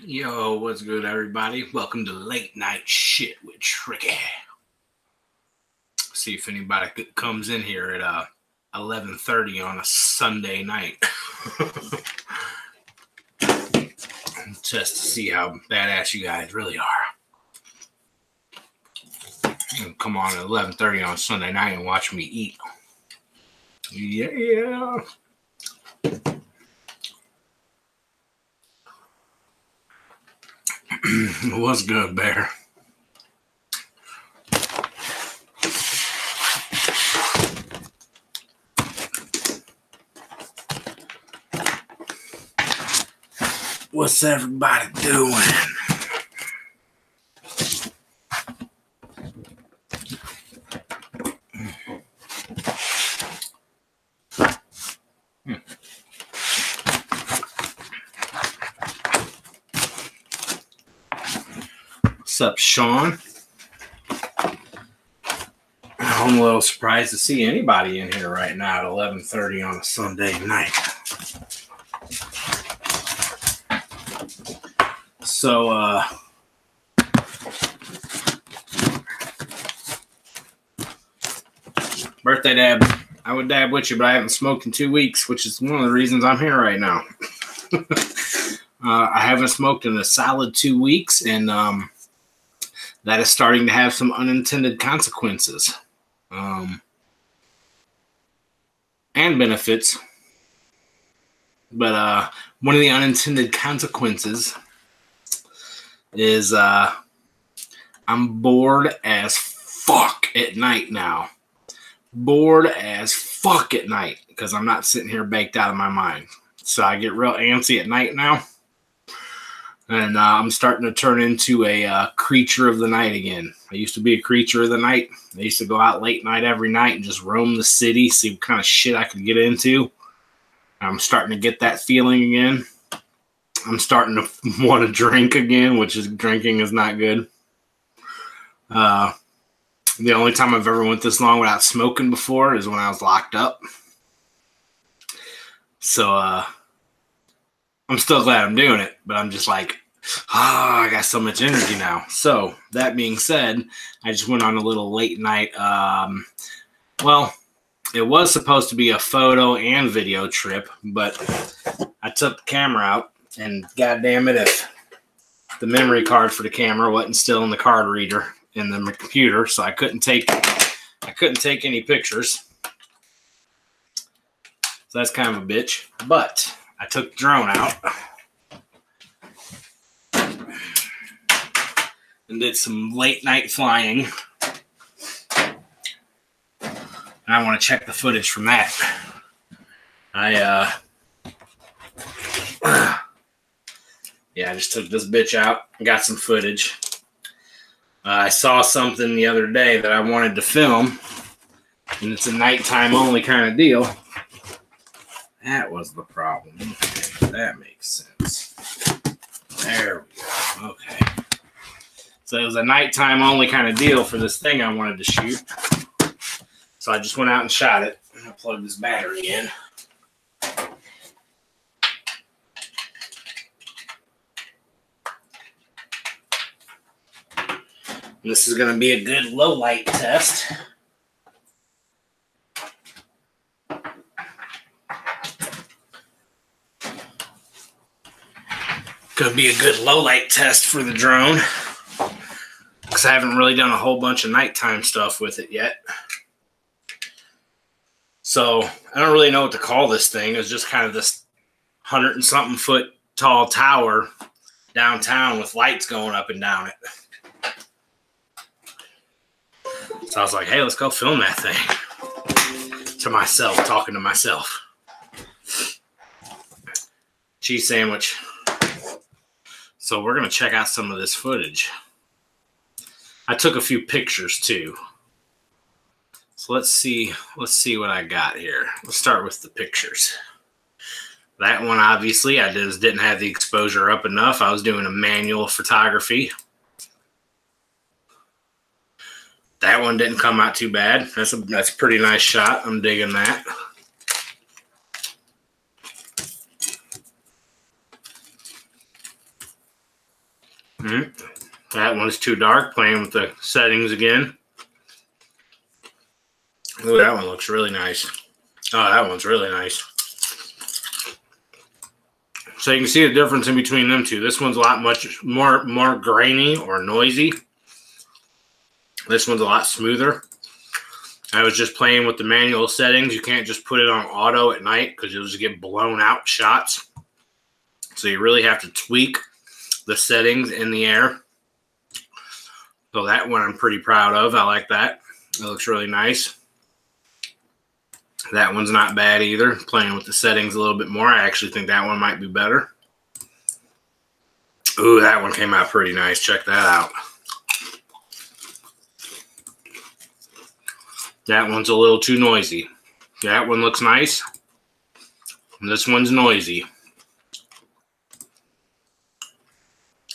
Yo, what's good, everybody? Welcome to Late Night Shit with Tricky. See if anybody comes in here at 11:30 on a Sunday night. Just to see how badass you guys really are. Come on at 11:30 on Sunday night and watch me eat. Yeah. What's good, Bear? What's everybody doing? What's up, Sean? I'm a little surprised to see anybody in here right now at 11:30 on a Sunday night. So, birthday dab. I would dab with you, but I haven't smoked in 2 weeks, which is one of the reasons I'm here right now. I haven't smoked in a solid 2 weeks, and that is starting to have some unintended consequences and benefits. But one of the unintended consequences is I'm bored as fuck at night now. Bored as fuck at night because I'm not sitting here baked out of my mind. So I get real antsy at night now. And I'm starting to turn into a creature of the night again. I used to be a creature of the night. I used to go out late night every night and just roam the city, see what kind of shit I could get into. I'm starting to get that feeling again. I'm starting to want to drink again, which is drinking is not good. The only time I've ever went this long without smoking before is when I was locked up. So I'm still glad I'm doing it, but I'm just like, I got so much energy now. So that being said, I just went on a little late night. Well, it was supposed to be a photo and video trip, but I took the camera out, and goddamn it, if the memory card for the camera wasn't still in the card reader in the computer, so I couldn't take any pictures. So that's kind of a bitch. But I took the drone out and did some late night flying. And I want to check the footage from that. I just took this bitch out and got some footage. I saw something the other day that I wanted to film, and it's a nighttime only kind of deal. That was the problem. Okay, that makes sense. There we go. Okay. So it was a nighttime only kind of deal for this thing I wanted to shoot. So I just went out and shot it. I'm going to plug this battery in. And this is going to be a good low light test. Going to be a good low light test for the drone, because I haven't really done a whole bunch of nighttime stuff with it yet. So I don't really know what to call this thing. It's just kind of this 100 and something foot tall tower downtown with lights going up and down it. So I was like, hey, let's go film that thing. To myself, talking to myself. Cheese sandwich. So we're going to check out some of this footage. I took a few pictures too. So let's see what I got here. Let's start with the pictures. That one, obviously, I just didn't have the exposure up enough. I was doing a manual photography. That one didn't come out too bad. That's a pretty nice shot. I'm digging that. That one's too dark, playing with the settings again. Ooh, that one looks really nice. Oh, that one's really nice. So you can see the difference in between them two. This one's a lot much more grainy or noisy. This one's a lot smoother. I was just playing with the manual settings. You can't just put it on auto at night because you'll just get blown out shots. So you really have to tweak the settings in the air. So that one I'm pretty proud of. I like that. It looks really nice. That one's not bad either. Playing with the settings a little bit more. I actually think that one might be better. Ooh, that one came out pretty nice. Check that out. That one's a little too noisy. That one looks nice. And this one's noisy.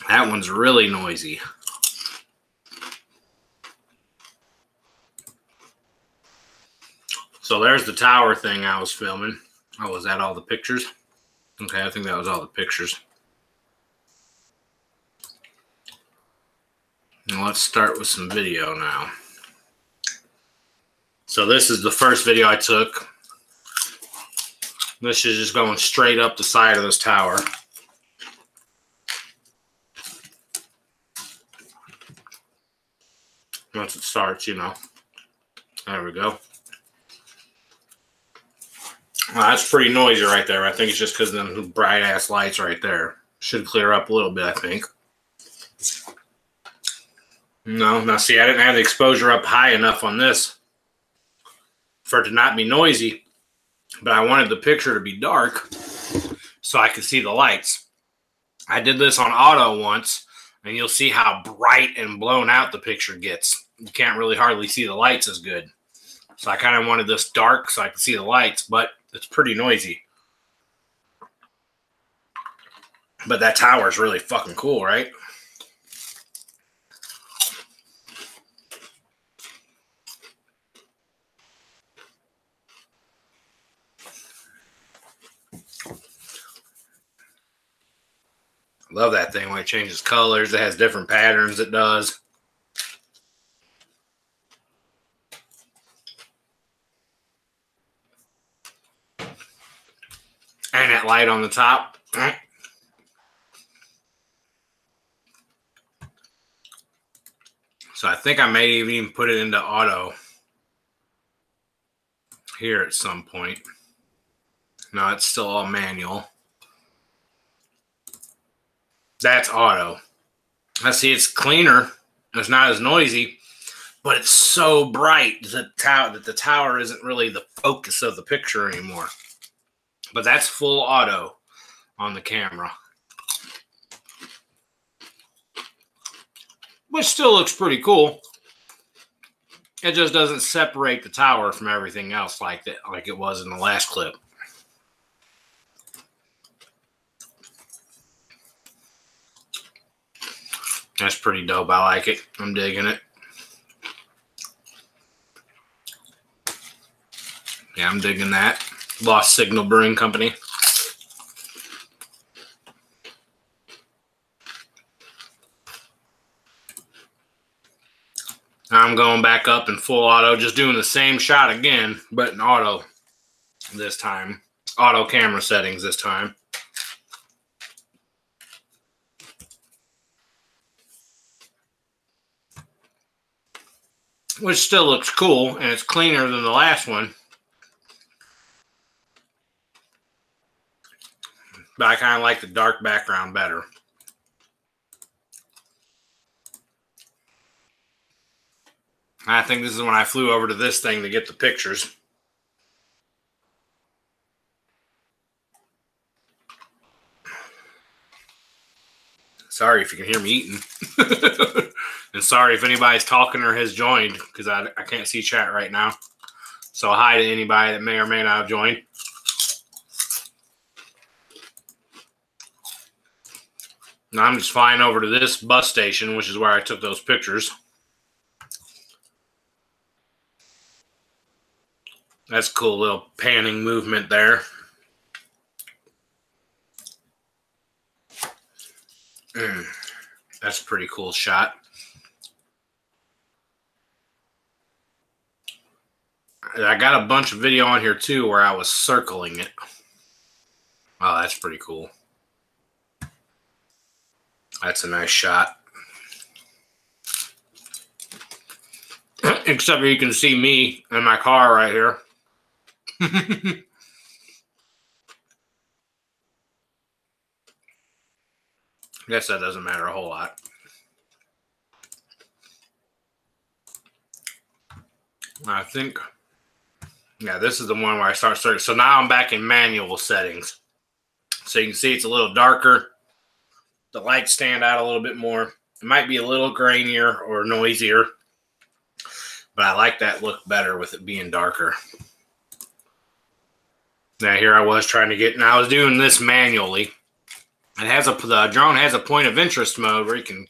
That one's really noisy. So there's the tower thing I was filming. Oh, was that all the pictures? Okay, I think that was all the pictures. Now let's start with some video now. So this is the first video I took. This is just going straight up the side of this tower. Once it starts, you know. There we go. Well, that's pretty noisy right there. I think it's just because of them bright-ass lights right there. Should clear up a little bit, I think. No, now see, I didn't have the exposure up high enough on this for it to not be noisy, but I wanted the picture to be dark so I could see the lights. I did this on auto once, and you'll see how bright and blown out the picture gets. You can't really hardly see the lights as good. So I kind of wanted this dark so I could see the lights, but it's pretty noisy. But that tower is really fucking cool, right? Love that thing when it changes colors. It has different patterns it does. And that light on the top. So I think I may even put it into auto here at some point. No, it's still all manual. That's auto. I see it's cleaner. It's not as noisy, but it's so bright that the tower isn't really the focus of the picture anymore. But that's full auto on the camera. Which still looks pretty cool. It just doesn't separate the tower from everything else like it was in the last clip. That's pretty dope. I like it. I'm digging it. Yeah, I'm digging that. Lost Signal Brewing Company. I'm going back up in full auto, just doing the same shot again, but in auto this time. Auto camera settings this time. Which still looks cool, and it's cleaner than the last one. But I kind of like the dark background better. I think this is when I flew over to this thing to get the pictures. Sorry if you can hear me eating. And sorry if anybody's talking or has joined, because I can't see chat right now. So hi to anybody that may or may not have joined. Now I'm just flying over to this bus station, which is where I took those pictures. That's a cool little panning movement there. That's a pretty cool shot. I got a bunch of video on here too where I was circling it. Oh, that's pretty cool. That's a nice shot. Except you can see me in my car right here. Guess that doesn't matter a whole lot. I think, yeah, this is the one where I start searching. So now I'm back in manual settings. So you can see it's a little darker. The lights stand out a little bit more. It might be a little grainier or noisier, but I like that look better with it being darker. Now here I was trying to get, now I was doing this manually. The drone has a point of interest mode where you can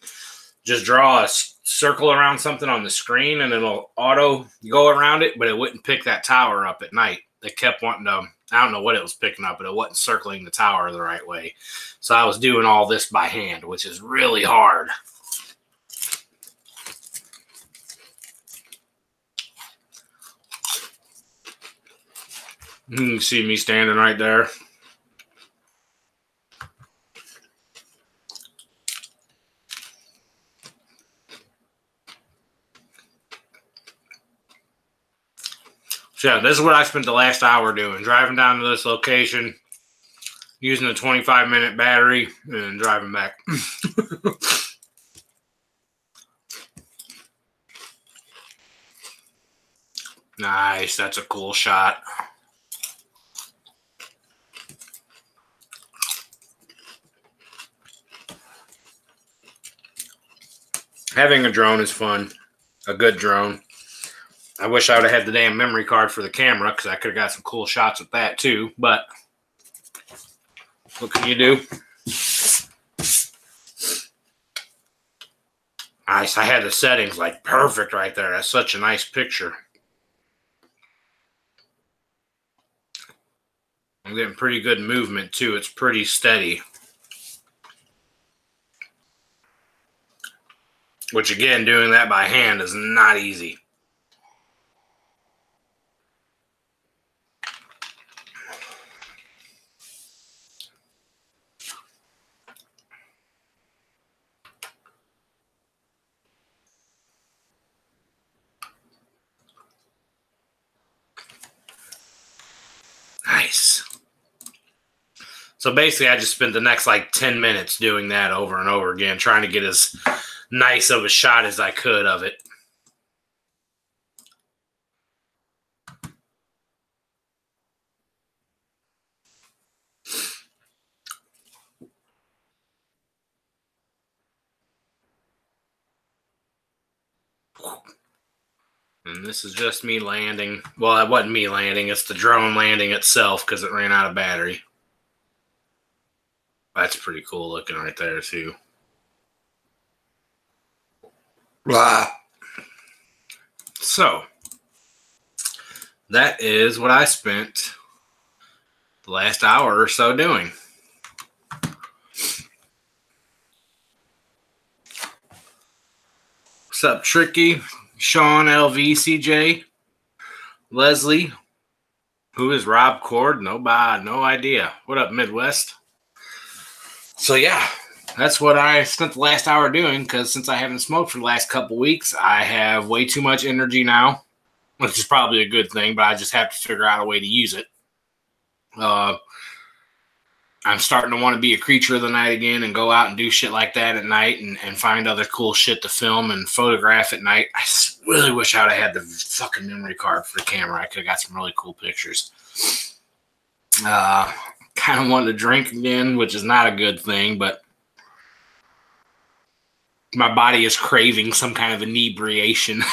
just draw a circle around something on the screen and it'll auto go around it, but it wouldn't pick that tower up at night. They kept wanting to, I don't know what it was picking up, but it wasn't circling the tower the right way. So I was doing all this by hand, which is really hard. You can see me standing right there. So yeah, this is what I spent the last hour doing. Driving down to this location, using a 25-minute battery, and driving back. Nice, that's a cool shot. Having a drone is fun. A good drone. I wish I would have had the damn memory card for the camera because I could have got some cool shots with that too. But what can you do? Nice. I had the settings like perfect right there. That's such a nice picture. I'm getting pretty good movement too. It's pretty steady. Which again, doing that by hand is not easy. Nice. So basically, I just spent the next like 10 minutes doing that over and over again, trying to get as nice of a shot as I could of it. And this is just me landing. Well, it wasn't me landing. It's the drone landing itself because it ran out of battery. That's pretty cool looking right there, too. Wow. So, that is what I spent the last hour or so doing. What's up, Tricky? Sean, LV, CJ, Leslie. Who is Rob Cord? Nobody, no idea. What up, Midwest? So, yeah, that's what I spent the last hour doing because since I haven't smoked for the last couple weeks, I have way too much energy now, which is probably a good thing, but I just have to figure out a way to use it. I'm starting to want to be a creature of the night again and go out and do shit like that at night and find other cool shit to film and photograph at night. I really wish I would have had the fucking memory card for the camera. I could have got some really cool pictures. Kind of wanted to drink again, which is not a good thing, but my body is craving some kind of inebriation.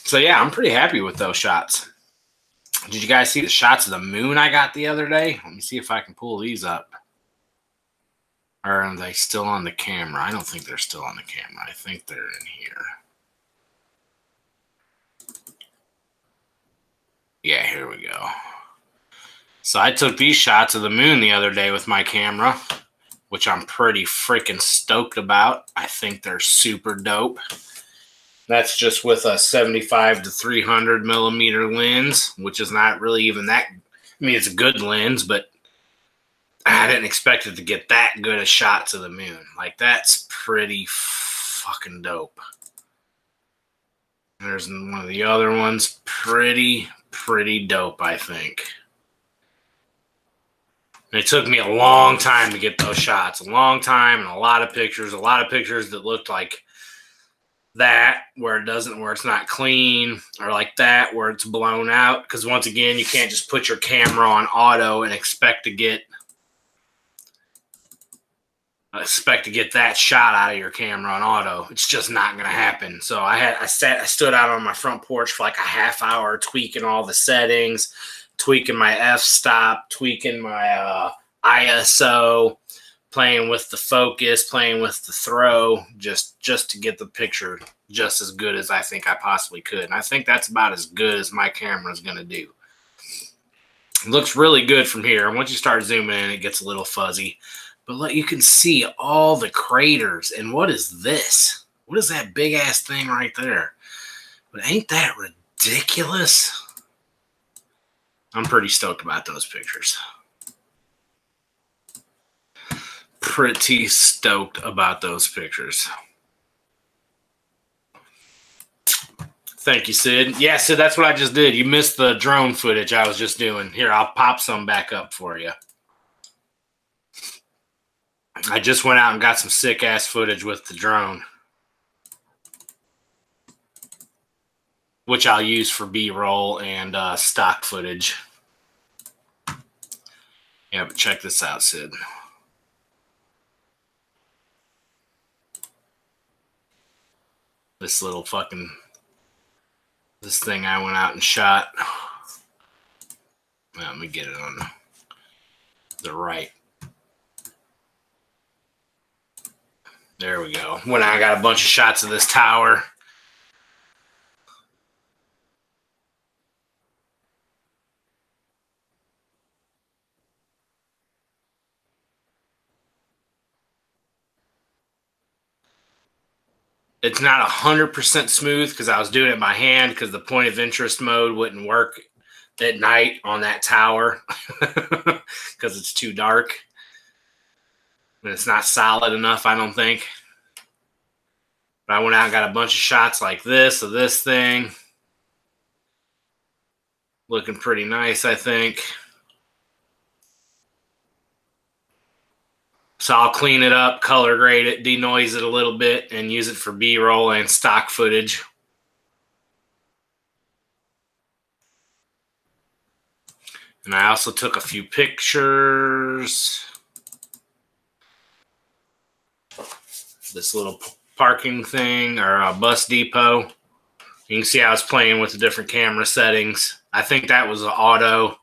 So yeah, I'm pretty happy with those shots. Did you guys see the shots of the moon I got the other day? Let me see if I can pull these up. Or are they still on the camera? I don't think they're still on the camera. I think they're in here. Yeah, here we go. So I took these shots of the moon the other day with my camera, which I'm pretty freaking stoked about. I think they're super dope. That's just with a 75 to 300 millimeter lens, which is not really even that. I mean, it's a good lens, but I didn't expect it to get that good a shots of the moon. Like, that's pretty fucking dope. There's one of the other ones. Pretty dope, I think. And it took me a long time to get those shots. A long time and a lot of pictures. A lot of pictures that looked like that, where it's not clean, or like that where it's blown out. Because once again, you can't just put your camera on auto and expect to get that shot out of your camera on auto. It's just not gonna happen. So I stood out on my front porch for like a half hour tweaking all the settings, tweaking my f-stop, tweaking my ISO, playing with the focus, playing with the throw, just to get the picture just as good as I think I possibly could. And I think that's about as good as my camera is going to do. It looks really good from here. And once you start zooming in, it gets a little fuzzy. But look, you can see all the craters. And what is this? What is that big-ass thing right there? But ain't that ridiculous? I'm pretty stoked about those pictures. Pretty stoked about those pictures. Thank you, Sid. Yeah, Sid, that's what I just did. You missed the drone footage I was just doing. Here, I'll pop some back up for you. I just went out and got some sick-ass footage with the drone, which I'll use for B-roll and stock footage. Yeah, but check this out, Sid. This little fucking, this thing I went out and shot. Let me get it on the right. There we go. When I got a bunch of shots of this tower. It's not 100% smooth because I was doing it by hand because the point of interest mode wouldn't work at night on that tower because it's too dark. And it's not solid enough, I don't think. But I went out and got a bunch of shots like this of this thing. Looking pretty nice, I think. So I'll clean it up, color grade it, denoise it a little bit, and use it for B-roll and stock footage. And I also took a few pictures. This little parking thing, or a bus depot. You can see I was playing with the different camera settings. I think that was an auto.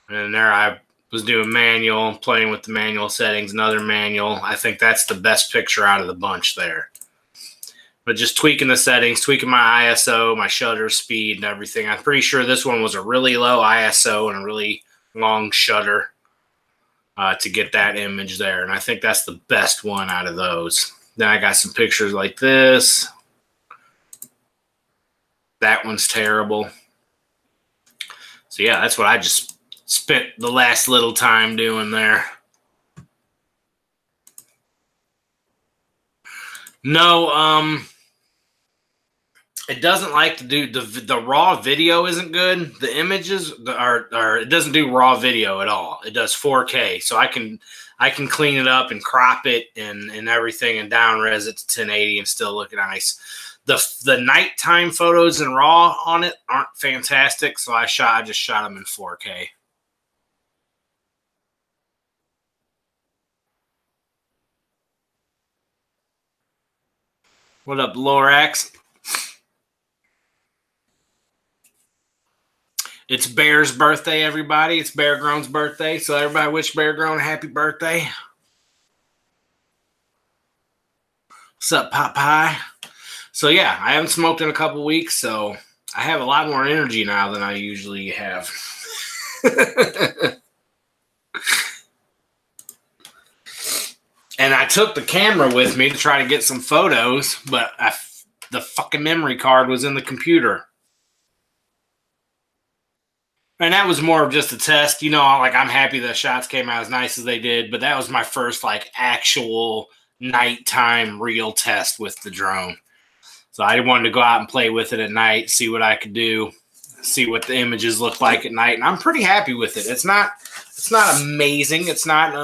And there I was doing manual, playing with the manual settings, another manual. I think that's the best picture out of the bunch there. But just tweaking the settings, tweaking my ISO, my shutter speed, and everything. I'm pretty sure this one was a really low ISO and a really long shutter to get that image there. And I think that's the best one out of those. Then I got some pictures like this. That one's terrible. So yeah, that's what I just spent the last little time doing there. No, it doesn't like to do the raw video isn't good. The images are it doesn't do raw video at all. It does 4K, so I can clean it up and crop it and everything and down res it to 1080 and still look nice. The nighttime photos in raw on it aren't fantastic, so I just shot them in 4K. What up, Lorax? It's Bear's birthday, everybody. It's Bear Grown's birthday, so everybody wish Bear Grown a happy birthday. What's up, Pop Pie? So yeah, I haven't smoked in a couple weeks, so I have a lot more energy now than I usually have. And I took the camera with me to try to get some photos, but the fucking memory card was in the computer. And that was more of just a test. You know, like, I'm happy the shots came out as nice as they did, but that was my first, like, actual nighttime real test with the drone. So I wanted to go out and play with it at night, see what I could do, see what the images look like at night. And I'm pretty happy with it. It's not amazing. It's not,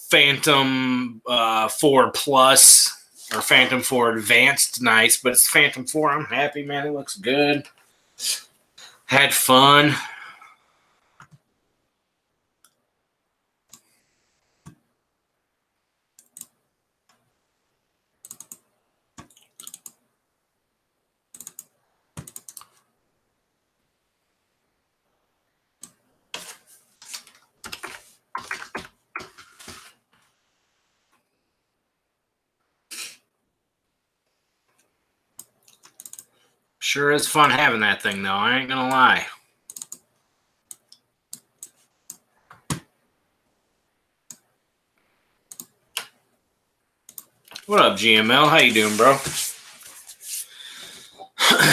Phantom 4 Plus or Phantom 4 Advanced nice, but it's Phantom 4. I'm happy, man. It looks good. Had fun. Sure is fun having that thing, though. I ain't gonna lie. What up, GML? How you doing, bro?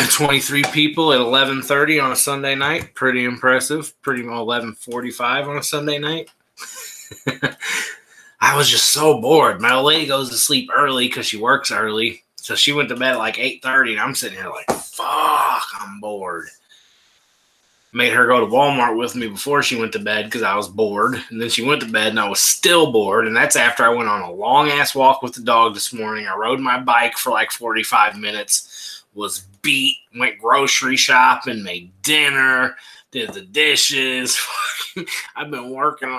23 people at 11:30 on a Sunday night. Pretty impressive. Pretty 11:45 on a Sunday night. I was just so bored. My old lady goes to sleep early because she works early. So she went to bed at like 8:30, and I'm sitting here like, fuck, I'm bored. Made her go to Walmart with me before she went to bed because I was bored. And then she went to bed, and I was still bored. And that's after I went on a long-ass walk with the dog this morning. I rode my bike for like 45 minutes, was beat, went grocery shopping, made dinner, did the dishes. I've been working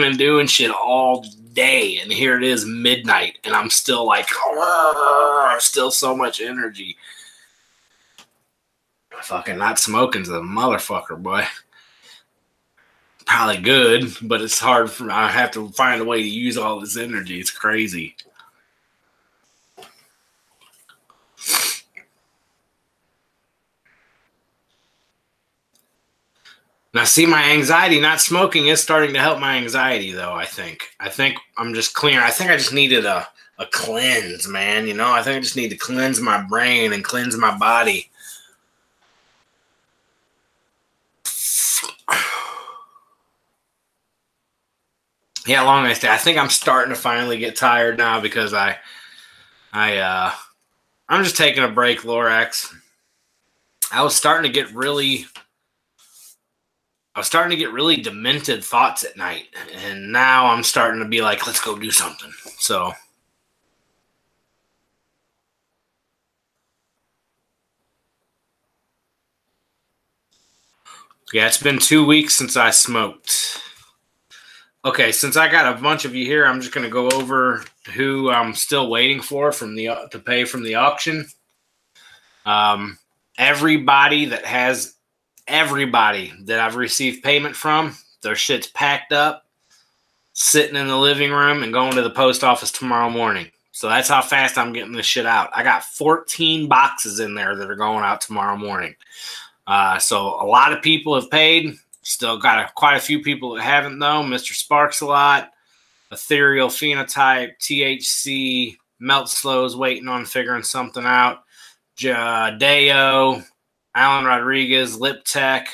and doing shit all day, and here it is midnight, and I'm still like, still so much energy. Fucking not smoking's a motherfucker, boy. Probably good, but it's hard for me. I have to find a way to use all this energy. It's crazy. Now, see, my anxiety, not smoking is starting to help my anxiety, though, I think. I think I'm just clear. I think I just needed a cleanse, man. You know, I think I just need to cleanse my brain and cleanse my body. Yeah, long night stay. I think I'm starting to finally get tired now because I'm just taking a break, Lorax. I was starting to get really demented thoughts at night, and now I'm starting to be like, let's go do something. So yeah, it's been 2 weeks since I smoked. Okay, since I got a bunch of you here, I'm just going to go over who I'm still waiting for to pay from the auction. Everybody that I've received payment from, their shit's packed up, sitting in the living room, and going to the post office tomorrow morning. So that's how fast I'm getting this shit out. I got 14 boxes in there that are going out tomorrow morning. So a lot of people have paid. Still got quite a few people that haven't, though. Mr. Sparks a lot, Ethereal Phenotype, THC, Melt Slow's waiting on figuring something out. Deo, Alan Rodriguez, Lip Tech.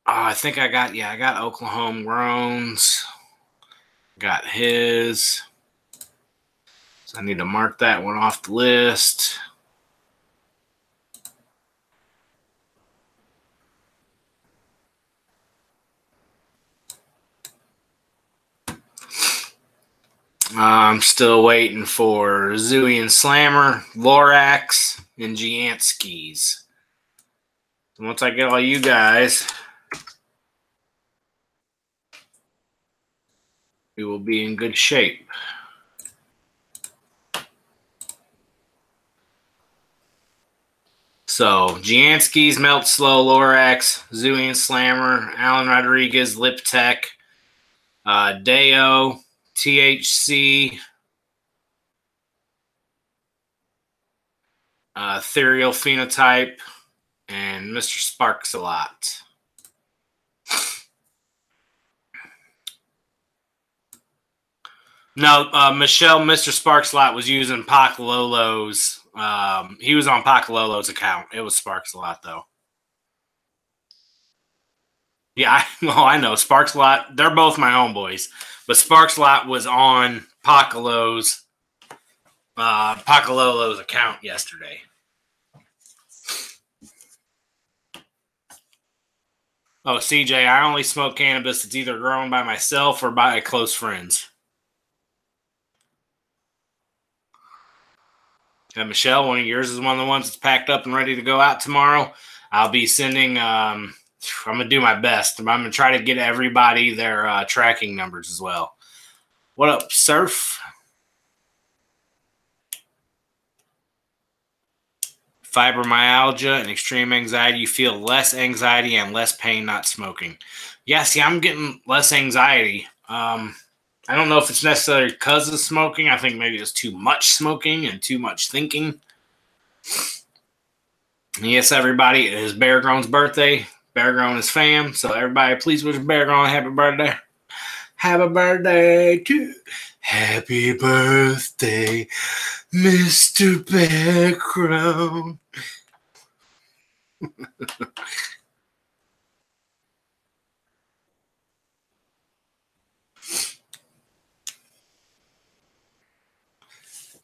I think I got Oklahoma Groans. Got his. So I need to mark that one off the list. I'm still waiting for Zooey and Slammer, Lorax, and Gianskis. So once I get all you guys, we will be in good shape. So Gianskis, Melt Slow, Lorax, Zooey and Slammer, Alan Rodriguez, Lip Tech, Deo, THC, Ethereal Phenotype, and Mr. Sparks a lot. No, Michelle, Mr. Sparks a lot was using Pac Lolo's. He was on Pac Lolo's account. It was Sparks a lot though. Yeah, I know Sparks a lot. They're both my homeboys, but Sparks a lot was on Pac Lolo's account yesterday. Oh, CJ, I only smoke cannabis that's either grown by myself or by close friends. And Michelle, one of yours is one of the ones that's packed up and ready to go out tomorrow. I'll be sending. I'm gonna do my best. I'm gonna try to get everybody their tracking numbers as well. What up, Surf? Fibromyalgia and extreme anxiety. You feel less anxiety and less pain not smoking. Yeah, see, I'm getting less anxiety. I don't know if it's necessarily because of smoking. I think maybe it's too much smoking and too much thinking. And yes, everybody, it is Bear Grown's birthday. Bear Grown is fam. So everybody, please wish Bear Grown a happy birthday. Happy birthday to Happy birthday, Mr. Bear Grown.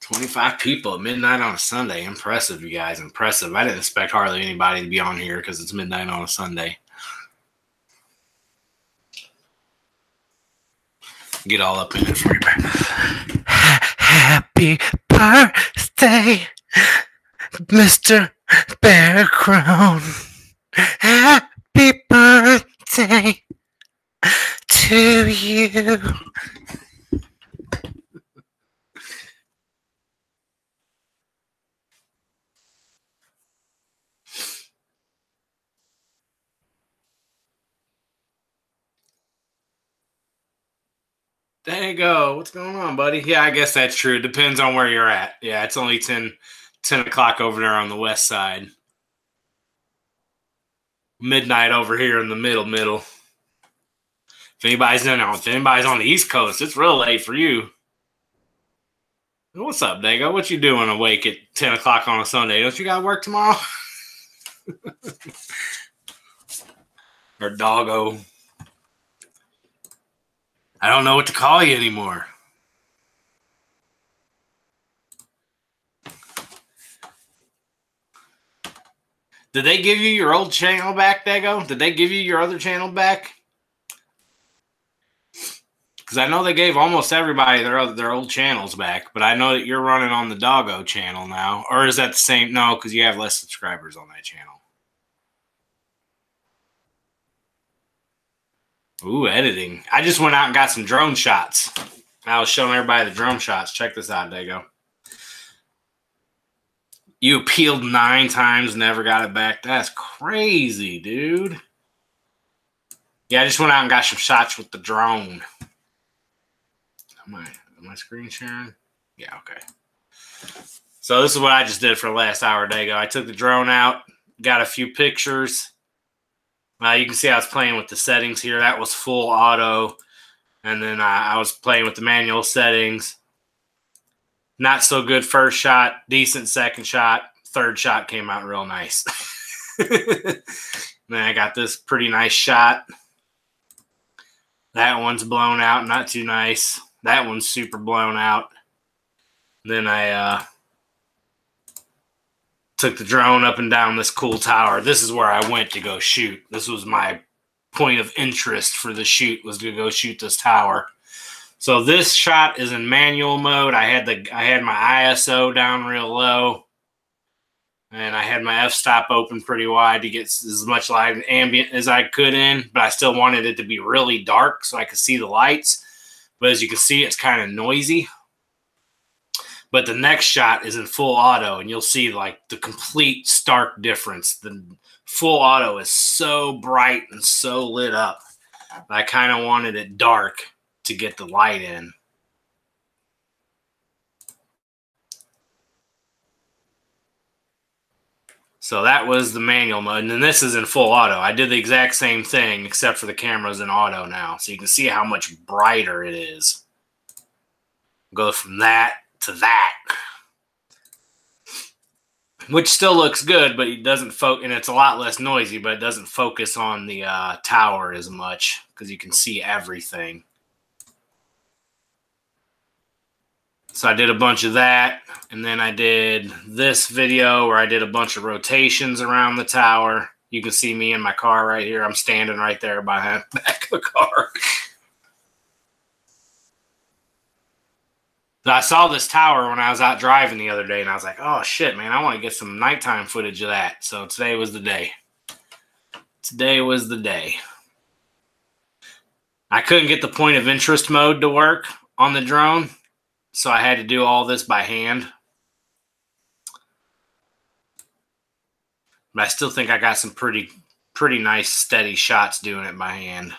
25 people at midnight on a Sunday. Impressive, you guys. Impressive. I didn't expect hardly anybody to be on here because it's midnight on a Sunday. Get all up in it for you. Happy birthday, Mr. Bear Grown. Happy birthday to you. There you go. What's going on, buddy? Yeah, I guess that's true. It depends on where you're at. Yeah, it's only 10 o'clock over there on the west side. Midnight over here in the middle. If anybody's on the East Coast, it's real late for you. What's up, Dago? What you doing awake at 10 o'clock on a Sunday? Don't you got work tomorrow? Or doggo. I don't know what to call you anymore. Did they give you your old channel back, Dago? Did they give you your other channel back? Because I know they gave almost everybody their old channels back, but I know that you're running on the Doggo channel now. Or is that the same? No, because you have less subscribers on that channel. Ooh, editing. I just went out and got some drone shots. I was showing everybody the drone shots. Check this out, Dago. You appealed 9 times, never got it back. That's crazy, dude. Yeah, I just went out and got some shots with the drone. Am I screen sharing? Yeah, okay. So this is what I just did for the last hour, Dago. I took the drone out, got a few pictures. You can see I was playing with the settings here. That was full auto. And then I was playing with the manual settings. Not so good first shot, decent second shot. Third shot came out real nice. Then I got this pretty nice shot. That one's blown out, not too nice. That one's super blown out. Then I took the drone up and down this cool tower. This is where I went to go shoot. This was my point of interest for the shoot, was to go shoot this tower. So this shot is in manual mode. I had my ISO down real low, and I had my f-stop open pretty wide to get as much light and ambient as I could in, but I still wanted it to be really dark so I could see the lights. But as you can see, it's kind of noisy. But the next shot is in full auto, and you'll see like the complete stark difference. The full auto is so bright and so lit up. I kind of wanted it dark to get the light in. So that was the manual mode. And then this is in full auto. I did the exact same thing, except for the camera's in auto now. So you can see how much brighter it is. Go from that to that. Which still looks good, but it doesn't focus, and it's a lot less noisy, but it doesn't focus on the tower as much because you can see everything. So I did a bunch of that, and then I did this video where I did a bunch of rotations around the tower. You can see me in my car right here. I'm standing right there behind the back of the car. So I saw this tower when I was out driving the other day, and I was like, oh, shit, man, I want to get some nighttime footage of that. So today was the day. Today was the day. I couldn't get the point of interest mode to work on the drone, so I had to do all this by hand. But I still think I got some pretty nice steady shots doing it by hand.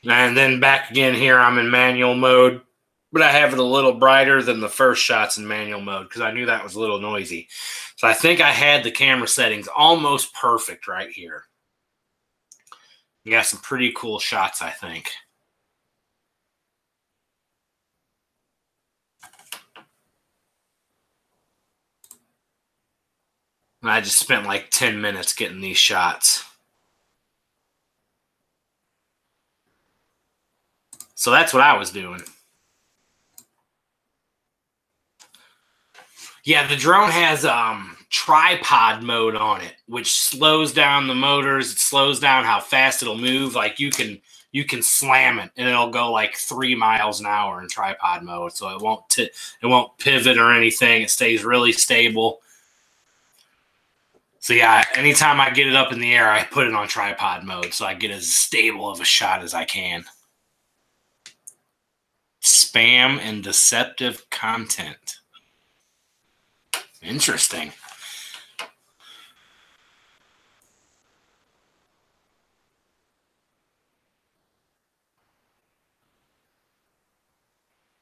And then back again here, I'm in manual mode, but I have it a little brighter than the first shots in manual mode because I knew that was a little noisy. So I think I had the camera settings almost perfect right here. You got some pretty cool shots, I think. And I just spent like 10 minutes getting these shots. So that's what I was doing. Yeah, the drone has tripod mode on it, which slows down the motors. It slows down how fast it'll move. Like you can slam it and it'll go like 3 miles an hour in tripod mode. So it won't pivot or anything. It stays really stable. So yeah, anytime I get it up in the air, I put it on tripod mode so I get as stable of a shot as I can. Spam and deceptive content. Interesting.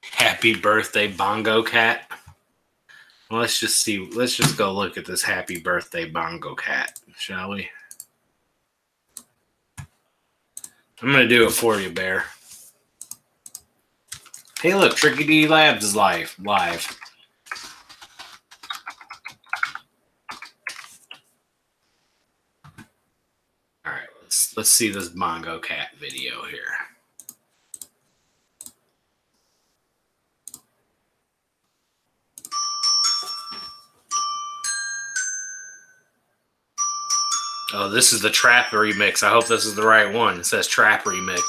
Happy birthday, Bongo Cat. Well, let's just see. Let's just go look at this happy birthday, Bongo Cat, shall we? I'm going to do it for you, Bear. Hey, look, Tricky D Labs is live. All right, let's see this Bongo Cat video here. Oh, this is the Trap remix. I hope this is the right one. It says Trap remix.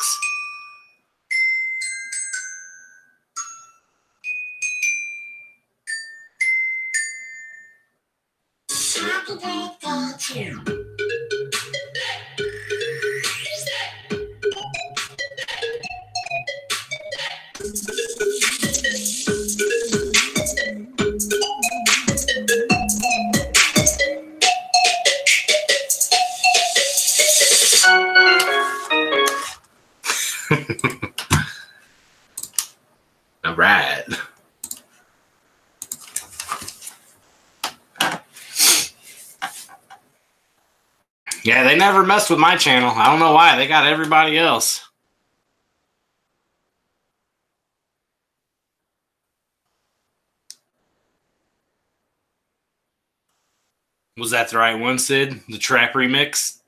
All right. Yeah, they never messed with my channel. I don't know why. They got everybody else. Was that the right one, Sid? The Trap remix?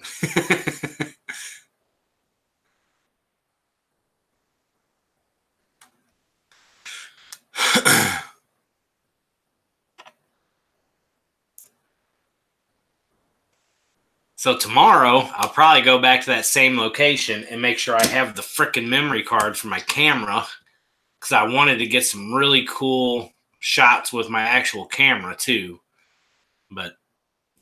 So tomorrow, I'll probably go back to that same location and make sure I have the frickin' memory card for my camera because I wanted to get some really cool shots with my actual camera too. But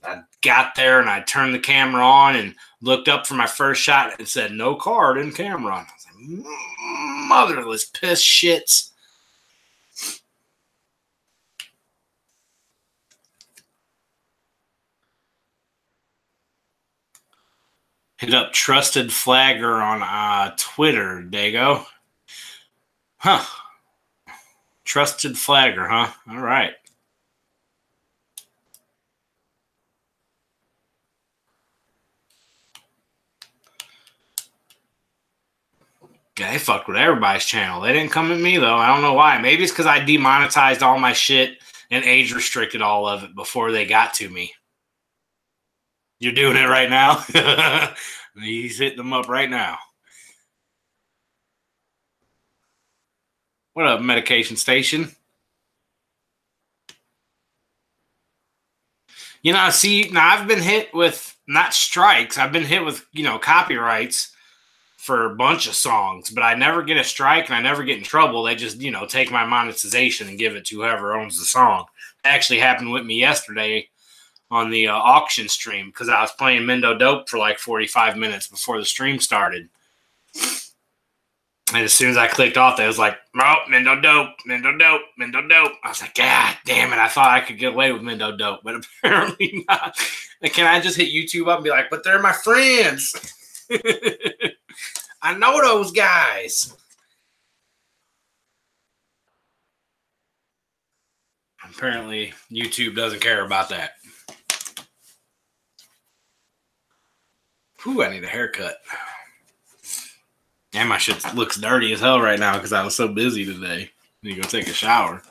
I got there and I turned the camera on and looked up for my first shot and it said no card in camera. I was like, motherless piss shits. Hit up Trusted Flagger on Twitter, Dago. Huh. Trusted Flagger, huh? All right. Yeah, they fucked with everybody's channel. They didn't come at me, though. I don't know why. Maybe it's because I demonetized all my shit and age restricted all of it before they got to me. You're doing it right now? He's hitting them up right now. What up, medication station? You know, see, now I've been hit with not strikes. I've been hit with, copyrights for a bunch of songs, but I never get a strike and I never get in trouble. They just, take my monetization and give it to whoever owns the song. That actually happened with me yesterday on the auction stream because I was playing Mendo Dope for like 45 minutes before the stream started. And as soon as I clicked off, they was like, oh, Mendo Dope, Mendo Dope, Mendo Dope. I was like, God damn it. I thought I could get away with Mendo Dope, but apparently not. And can I just hit YouTube up and be like, but they're my friends. I know those guys. Apparently, YouTube doesn't care about that. Whew, I need a haircut. And my shit looks dirty as hell right now because I was so busy today. I need to go take a shower.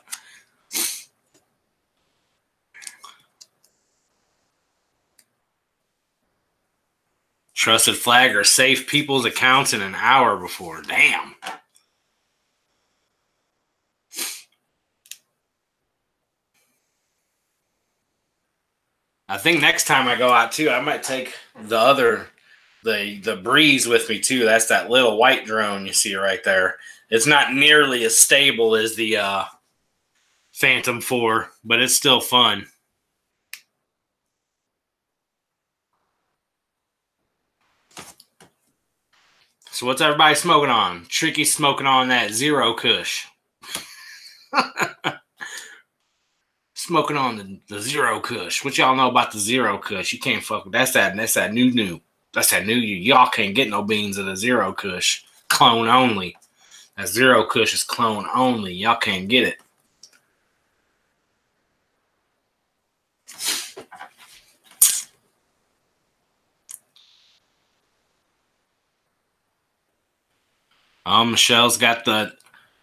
Trusted flagger, safe people's accounts in an hour before. Damn. I think next time I go out too, I might take the Breeze with me too. That's that little white drone you see right there. It's not nearly as stable as the Phantom 4, but it's still fun. So what's everybody smoking on? Tricky's smoking on that Zero Kush. Smoking on the Zero Kush. What y'all know about the Zero Kush? You can't fuck with that's that new. That's that new you. Y'all can't get no beans of the Zero Kush. Clone only. That Zero Kush is clone only. Y'all can't get it. Michelle's got the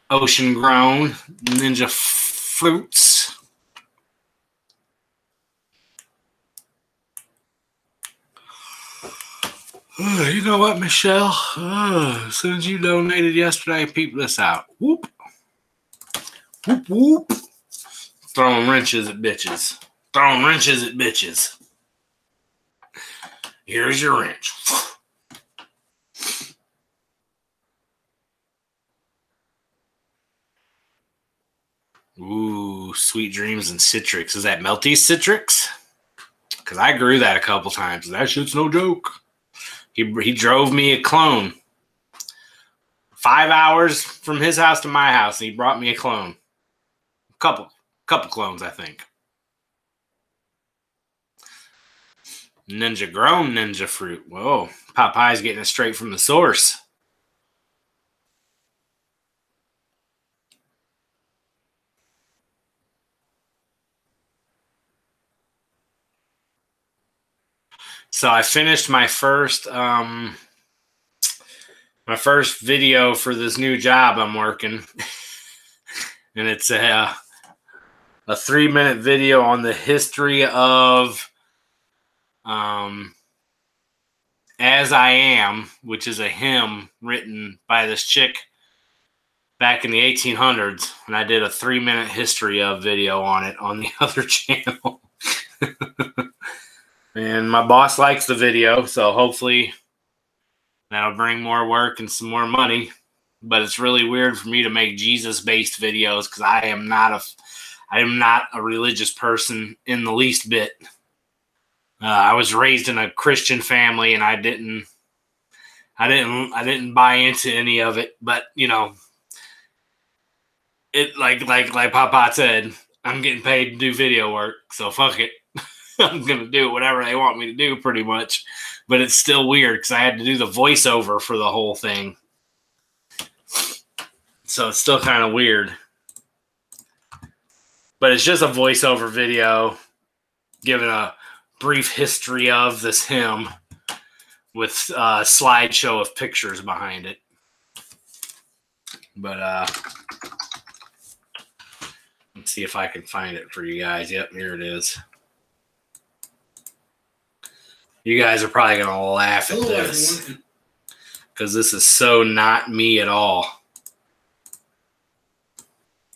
ocean grown ninja fruits. You know what, Michelle? As soon as you donated yesterday, peep this out. Whoop. Whoop, whoop. Throwing wrenches at bitches. Throwing wrenches at bitches. Here's your wrench. Ooh, Sweet Dreams and Citrix. Is that Melty Citrix? Because I grew that a couple times. That shit's no joke. He drove me a clone. 5 hours from his house to my house, and he brought me a clone. Couple clones, I think. Ninja grown ninja fruit. Whoa, Popeye's getting it straight from the source. So I finished my first video for this new job I'm working. And it's a 3-minute video on the history of As I Am, which is a hymn written by this chick back in the 1800s. And I did a 3-minute history of video on it on the other channel. And my boss likes the video, so hopefully that'll bring more work and some more money. But it's really weird for me to make Jesus-based videos because I am not a religious person in the least bit. I was raised in a Christian family, and I didn't buy into any of it. But it like Papa said, I'm getting paid to do video work, so fuck it. I'm going to do whatever they want me to do pretty much. But it's still weird because I had to do the voiceover for the whole thing. So it's still kind of weird. But it's just a voiceover video giving a brief history of this hymn with a slideshow of pictures behind it. But let's see if I can find it for you guys. Yep, here it is. You guys are probably going to laugh at this because this is so not me at all.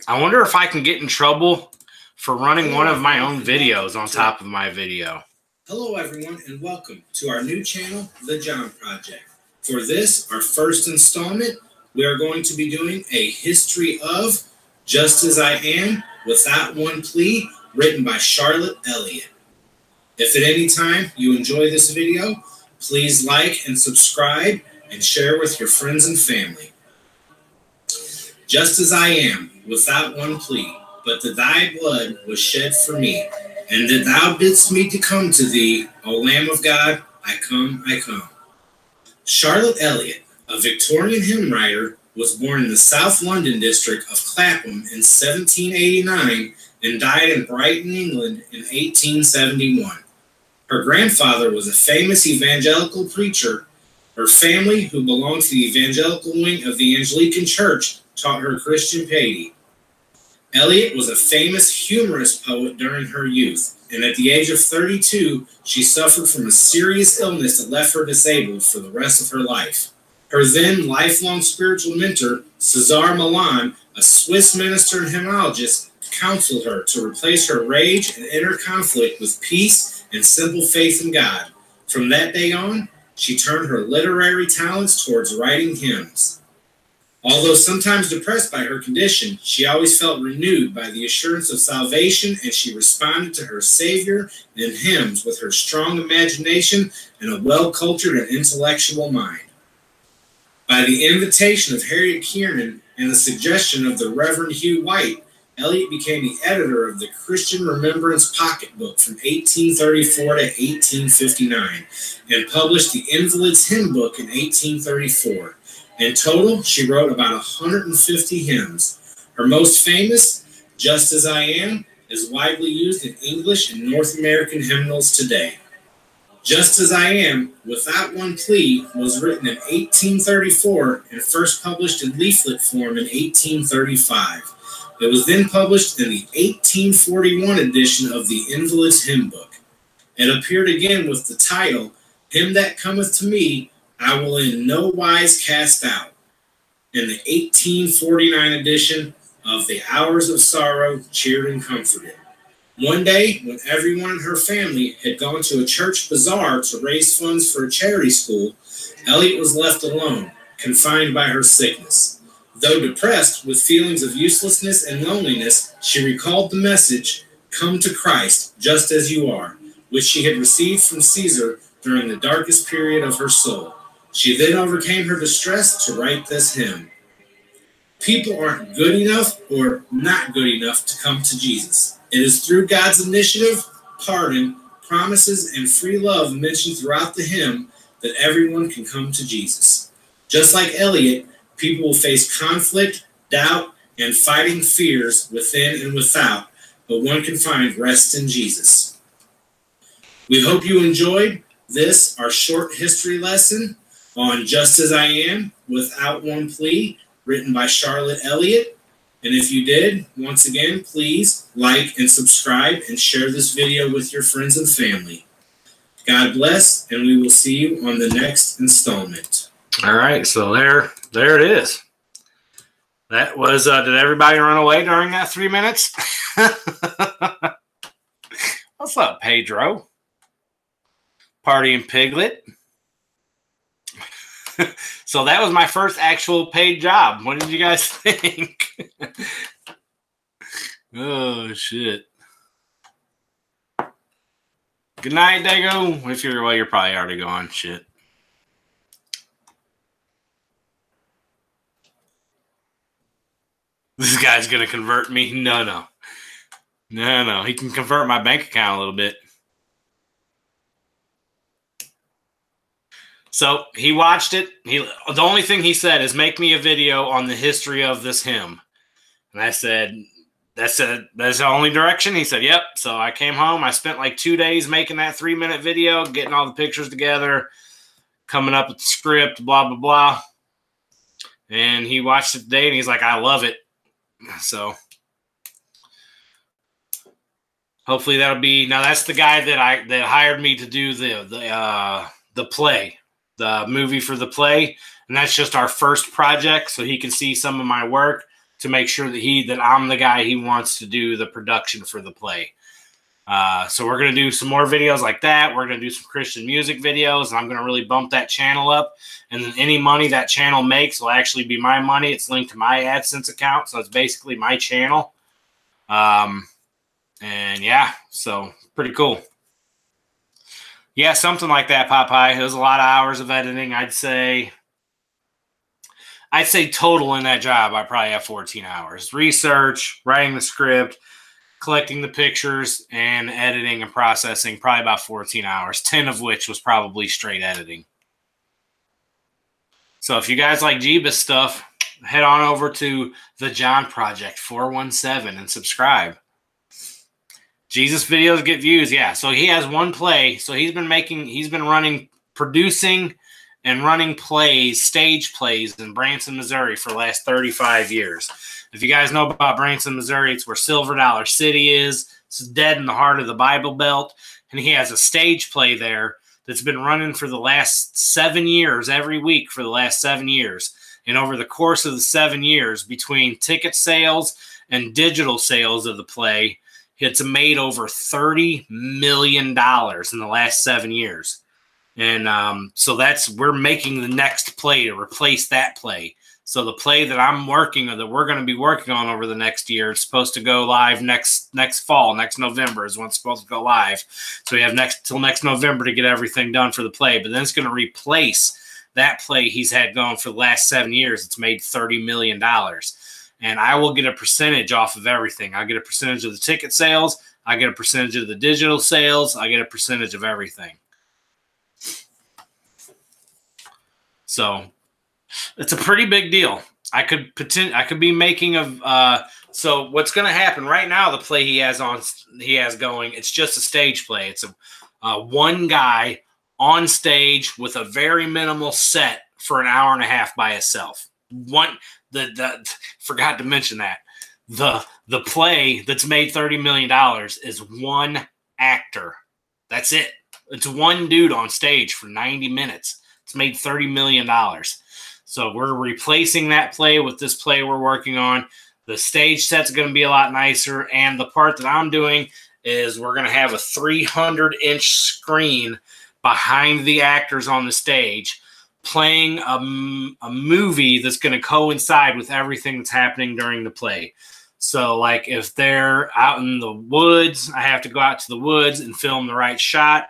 I wonder if I can get in trouble for running one of my own videos on top of my video. Hello, everyone, and welcome to our new channel, The John Project. For this, our first installment, we are going to be doing a history of Just As I Am, Without One Plea, written by Charlotte Elliott. If at any time you enjoy this video, please like and subscribe and share with your friends and family. Just as I am, without one plea, but that thy blood was shed for me, and that thou bidst me to come to thee, O Lamb of God, I come, I come. Charlotte Elliott, a Victorian hymn writer, was born in the South London district of Clapham in 1789 and died in Brighton, England in 1871. Her grandfather was a famous evangelical preacher. Her family, who belonged to the evangelical wing of the Anglican Church, taught her Christian piety. Elliott was a famous humorous poet during her youth, and at the age of 32, she suffered from a serious illness that left her disabled for the rest of her life. Her then lifelong spiritual mentor, César Millan, a Swiss minister and hymnologist, counseled her to replace her rage and inner conflict with peace and simple faith in God. From that day on, she turned her literary talents towards writing hymns. Although sometimes depressed by her condition, she always felt renewed by the assurance of salvation, and she responded to her Savior in hymns with her strong imagination and a well-cultured and intellectual mind. By the invitation of Harriet Kiernan and the suggestion of the Reverend Hugh White, Elliott became the editor of the Christian Remembrance Pocketbook from 1834 to 1859 and published the Invalid's Hymn Book in 1834. In total, she wrote about 150 hymns. Her most famous, Just As I Am, is widely used in English and North American hymnals today. Just As I Am, Without One Plea, was written in 1834 and first published in leaflet form in 1835. It was then published in the 1841 edition of the Invalid's Hymn Book. It appeared again with the title, Him That Cometh to Me, I Will in No Wise Cast Out, in the 1849 edition of The Hours of Sorrow, Cheered and Comforted. One day, when everyone in her family had gone to a church bazaar to raise funds for a charity school, Elliott was left alone, confined by her sickness. Though depressed with feelings of uselessness and loneliness, she recalled the message, Come to Christ, just as you are, which she had received from Caesar during the darkest period of her soul. She then overcame her distress to write this hymn. People aren't good enough or not good enough to come to Jesus. It is through God's initiative, pardon, promises, and free love mentioned throughout the hymn that everyone can come to Jesus. Just like Elliott, people will face conflict, doubt, and fighting fears within and without, but one can find rest in Jesus. We hope you enjoyed this, our short history lesson on Just As I Am, Without One Plea, written by Charlotte Elliott. And if you did, once again, please like and subscribe and share this video with your friends and family. God bless, and we will see you on the next installment. All right, so there it is. That was, did everybody run away during that 3 minutes? What's up, Pedro? Party and Piglet. So that was my first actual paid job. What did you guys think? Oh, shit. Good night, Dago. If you're, well, you're probably already gone. Shit. This guy's going to convert me. No. He can convert my bank account a little bit. So he watched it. The only thing he said is make me a video on the history of this hymn. And I said, that's the only direction. He said, yep. So I came home. I spent like 2 days making that 3-minute video, getting all the pictures together, coming up with the script, blah, blah, blah. and he watched it today, and he's like, I love it. So hopefully that'll be. Now that's the guy that hired me to do the play, the movie for the play, and that's just our first project, so he can see some of my work to make sure that I'm the guy he wants to do the production for the play. So we're going to do some more videos like that. We're going to do some Christian music videos, and I'm going to really bump that channel up. And then any money that channel makes will actually be my money. It's linked to my AdSense account, so it's basically my channel. And yeah, so pretty cool. Yeah, something like that, Popeye. It was a lot of hours of editing. I'd say total in that job, I probably have 14 hours. Research, writing the script, collecting the pictures, and editing and processing, probably about 14 hours, 10 of which was probably straight editing. So if you guys like Jeebus stuff, head on over to the John Project 417 and subscribe. Jesus videos get views, yeah. So he has one play. So he's been producing and running plays, stage plays in Branson, Missouri for the last 35 years. If you guys know about Branson, Missouri, it's where Silver Dollar City is. It's dead in the heart of the Bible Belt. And he has a stage play there that's been running for the last 7 years, every week for the last 7 years. And over the course of the 7 years, between ticket sales and digital sales of the play, it's made over $30 million in the last 7 years. And so we're making the next play to replace that play. So the play that we're going to be working on over the next year is supposed to go live next fall. Next November is when it's supposed to go live. So we have till next November to get everything done for the play. But then it's going to replace that play he's had going for the last 7 years. It's made $30 million. And I will get a percentage off of everything. I get a percentage of the ticket sales. I get a percentage of the digital sales. I get a percentage of everything. So it's a pretty big deal. I could be making so what's going to happen right now, the play he has going, it's just a stage play. It's a one guy on stage with a very minimal set for an hour and a half by himself. Forgot to mention that. The play that's made $30 million is one actor. That's it. It's one dude on stage for 90 minutes. It's made $30 million. So we're replacing that play with this play we're working on. The stage set's going to be a lot nicer. And the part that I'm doing is we're going to have a 300-inch screen behind the actors on the stage playing a movie that's going to coincide with everything that's happening during the play. So like if they're out in the woods, I have to go out to the woods and film the right shot.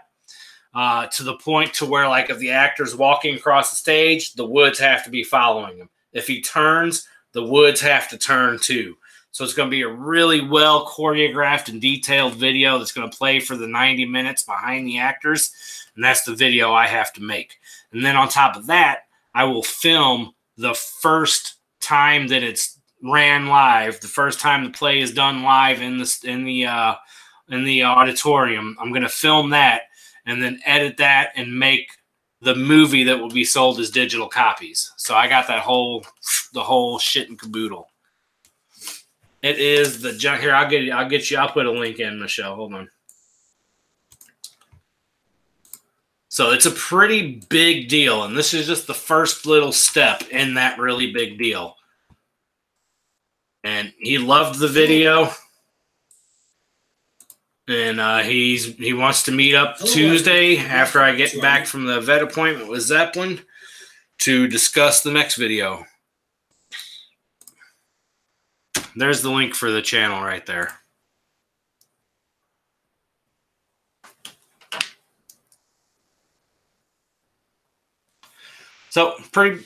To the point to where, like, if the actor's walking across the stage, the woods have to be following him. If he turns, the woods have to turn too. So it's going to be a really well choreographed and detailed video that's going to play for the 90 minutes behind the actors. And that's the video I have to make. And then on top of that, I will film the first time that it's ran live, the first time the play is done live in the auditorium. I'm going to film that and then edit that and make the movie that will be sold as digital copies. So I got the whole shit and caboodle. It is here. I'll put a link in, Michelle. Hold on. So it's a pretty big deal, and this is just the first little step in that really big deal. And he loved the video. And he wants to meet up Tuesday after I get back from the vet appointment with Zeppelin to discuss the next video. There's the link for the channel right there. So pretty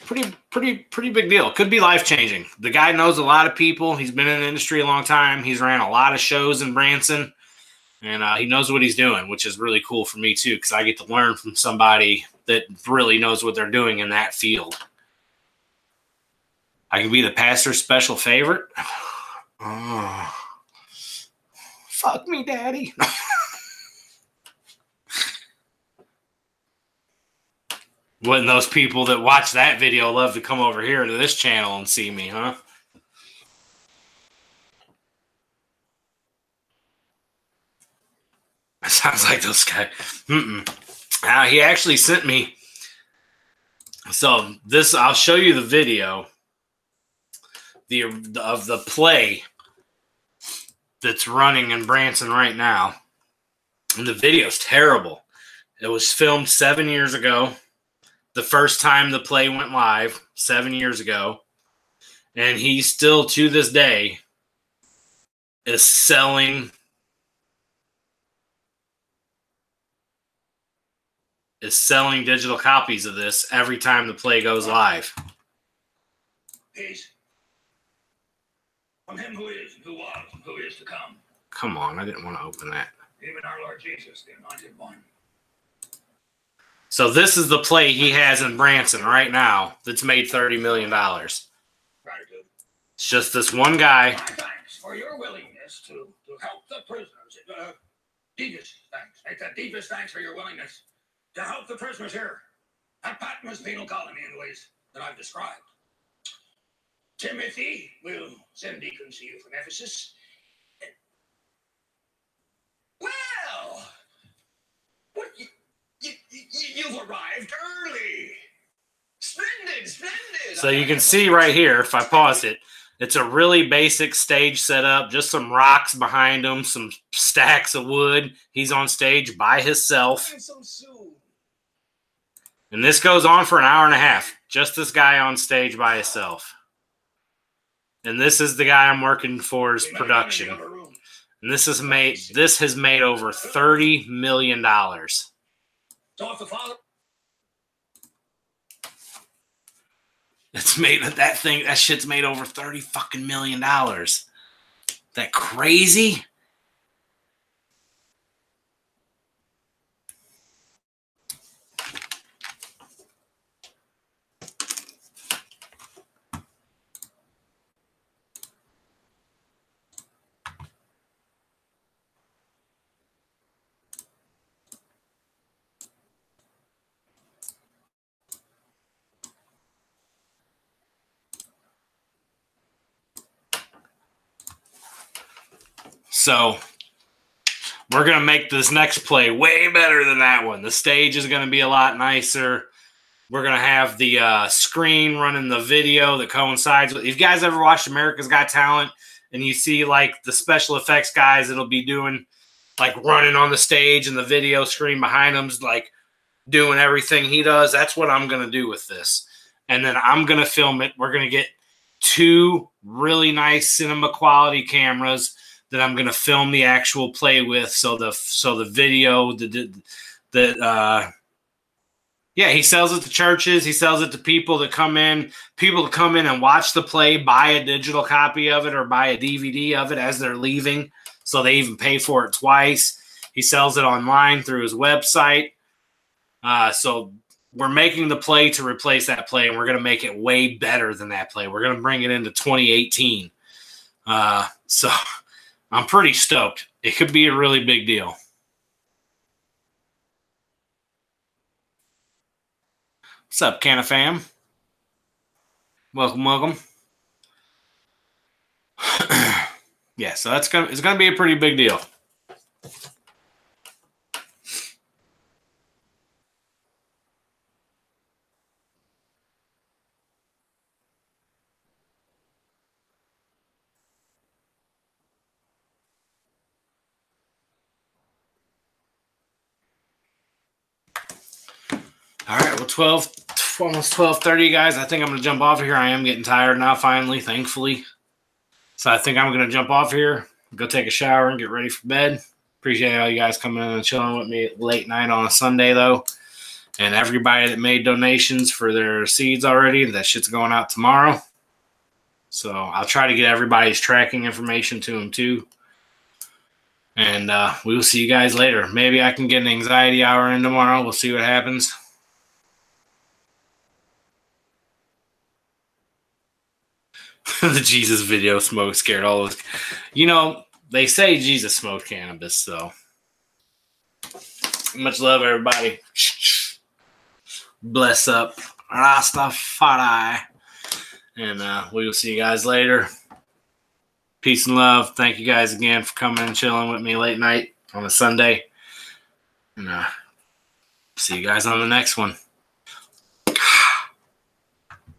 big deal. Could be life-changing. The guy knows a lot of people. He's been in the industry a long time. He's ran a lot of shows in Branson. And he knows what he's doing, which is really cool for me, too, because I get to learn from somebody that really knows what they're doing in that field. I can be the pastor's special favorite. Oh. Fuck me, Daddy. Wouldn't those people that watch that video love to come over here to this channel and see me, huh? Sounds like those guys. He actually sent me. So this, I'll show you the video of the play that's running in Branson right now. And the video's terrible. It was filmed 7 years ago. The first time the play went live, 7 years ago. And he still, to this day, is selling digital copies of this every time the play goes live. Peace. From him who is, who was, and who is to come. Come on, I didn't want to open that. Even our Lord Jesus, the Anointed One. So this is the play he has in Branson right now that's made $30 million. Gratitude. It's just this one guy. My thanks for your willingness to help the prisoners. Deepest thanks. Make the deepest thanks for your willingness to help the prisoners here at Patmos Penal Colony in the ways that I've described. Timothy will send deacons to you from Ephesus. Well, what you've arrived early. Splendid, splendid. So you can see right here, if I pause it, it's a really basic stage setup, just some rocks behind him, some stacks of wood. He's on stage by himself. So soon. And this goes on for an hour and a half. Just this guy on stage by himself. And this is the guy I'm working for his production. And this has made over $30 million. Talk to Father. It's made that shit's made over $30 fucking million. That crazy? So we're going to make this next play way better than that one. The stage is going to be a lot nicer. We're going to have the screen running the video that coincides with. If you guys ever watched America's Got Talent and you see like the special effects guys that'll be doing like running on the stage and the video screen behind them's like doing everything he does, that's what I'm going to do with this. And then I'm going to film it. We're going to get 2 really nice cinema quality cameras that I'm going to film the actual play with. So the video, yeah, he sells it to churches. He sells it to people that come in and watch the play, buy a digital copy of it or buy a DVD of it as they're leaving. So they even pay for it twice. He sells it online through his website. So we're making the play to replace that play, and we're going to make it way better than that play. We're going to bring it into 2018. So I'm pretty stoked. It could be a really big deal. What's up, Canna fam? Welcome, welcome. Yeah, so it's gonna be a pretty big deal. All right, well, almost 12:30, guys. I think I'm going to jump off of here. I am getting tired now, finally, thankfully. So I think I'm going to jump off here, go take a shower, and get ready for bed. Appreciate all you guys coming in and chilling with me late night on a Sunday, though. And everybody that made donations for their seeds already, that shit's going out tomorrow. So I'll try to get everybody's tracking information to them, too. And we will see you guys later. Maybe I can get an anxiety hour in tomorrow. We'll see what happens. The Jesus video smoke scared all those. You know, they say Jesus smoked cannabis, so. Much love, everybody. Bless up. Rastafari. And we will see you guys later. Peace and love. Thank you guys again for coming and chilling with me late night on a Sunday. And see you guys on the next one.